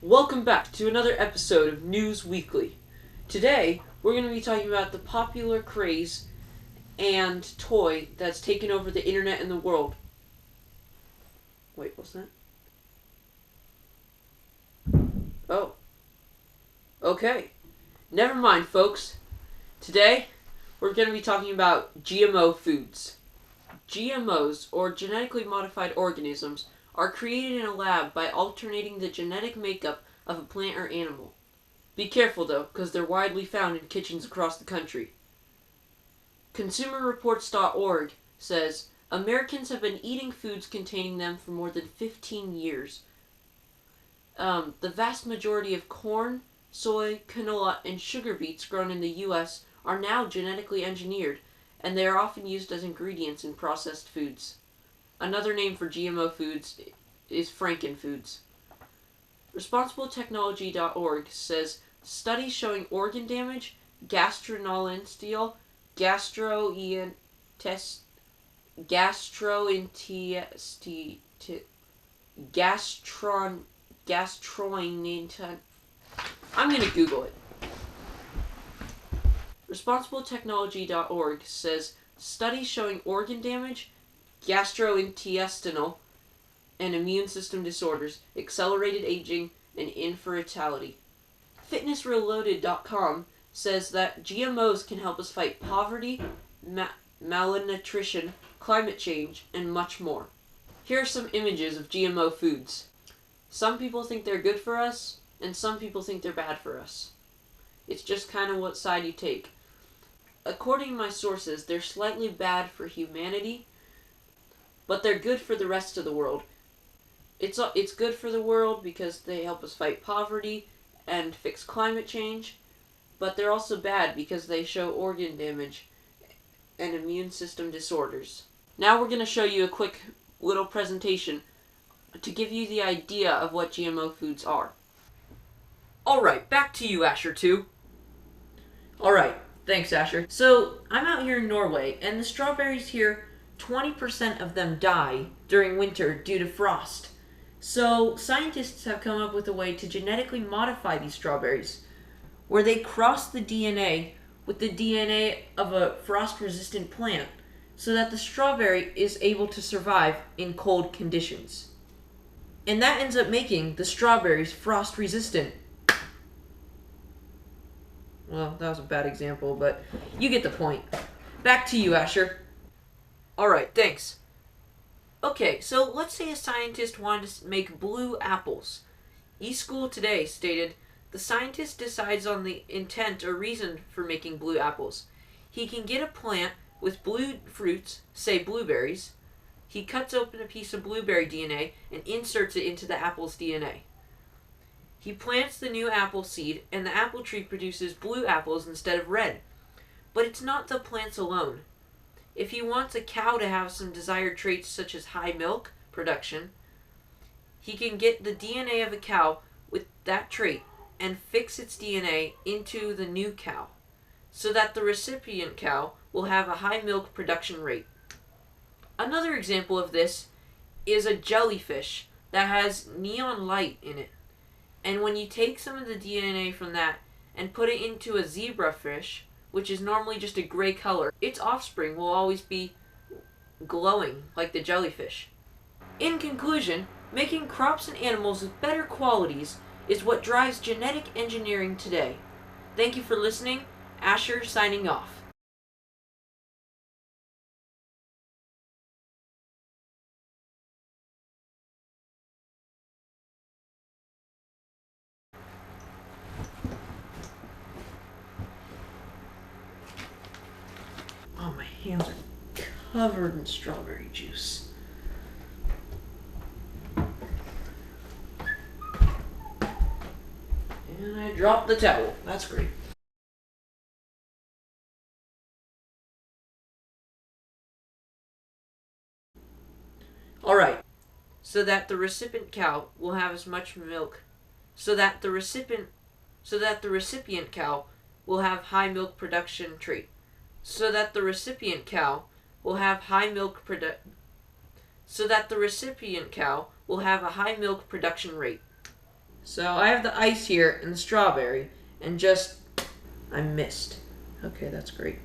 Welcome back to another episode of News Weekly. Today, we're going to be talking about the popular craze and toy that's taken over the internet and the world. Wait, what's that? Oh. Okay. Never mind, folks. Today, we're going to be talking about GMO foods. GMOs, or genetically modified organisms, are created in a lab by alternating the genetic makeup of a plant or animal. Be careful though, because they're widely found in kitchens across the country. ConsumerReports.org says Americans have been eating foods containing them for more than 15 years. The vast majority of corn, soy, canola, and sugar beets grown in the U.S. are now genetically engineered, and they are often used as ingredients in processed foods. Another name for GMO foods is frankenfoods. ResponsibleTechnology.org says studies showing organ damage, gastrointestinal, gastrointestinal, I'm gonna Google it. ResponsibleTechnology.org says studies showing organ damage, gastrointestinal, and immune system disorders, accelerated aging, and infertility. FitnessReloaded.com says that GMOs can help us fight poverty, malnutrition, climate change, and much more. Here are some images of GMO foods. Some people think they're good for us, and some people think they're bad for us. It's just kind of what side you take. According to my sources, they're slightly bad for humanity, but they're good for the rest of the world. It's good for the world because they help us fight poverty and fix climate change, but they're also bad because they show organ damage and immune system disorders. Now we're going to show you a quick little presentation to give you the idea of what GMO foods are. Alright, back to you, Asher 2. Alright, thanks, Asher. So, I'm out here in Norway, and the strawberries here, 20% of them die during winter due to frost. So, scientists have come up with a way to genetically modify these strawberries, where they cross the DNA with the DNA of a frost-resistant plant, so that the strawberry is able to survive in cold conditions. And that ends up making the strawberries frost-resistant. Well, that was a bad example, but you get the point. Back to you, Asher. Alright, thanks. Okay, so let's say a scientist wanted to make blue apples. eSchool Today stated, the scientist decides on the intent or reason for making blue apples. He can get a plant with blue fruits, say blueberries. He cuts open a piece of blueberry DNA and inserts it into the apple's DNA. He plants the new apple seed, and the apple tree produces blue apples instead of red. But it's not the plants alone. If he wants a cow to have some desired traits such as high milk production, he can get the DNA of a cow with that trait and fix its DNA into the new cow, so that the recipient cow will have a high milk production rate. Another example of this is a jellyfish that has neon light in it. And when you take some of the DNA from that and put it into a zebrafish, which is normally just a gray color, its offspring will always be glowing like the jellyfish. In conclusion, making crops and animals with better qualities is what drives genetic engineering today. Thank you for listening. Asher signing off. Oh, my hands are covered in strawberry juice. And I dropped the towel. That's great. Alright. So that the recipient cow will have as much milk. So that the recipient cow will have high milk production trait. So that the recipient cow will have high milk so that the recipient cow will have a high milk production rate. So I have the ice here and the strawberry, and just I missed. Okay, that's great.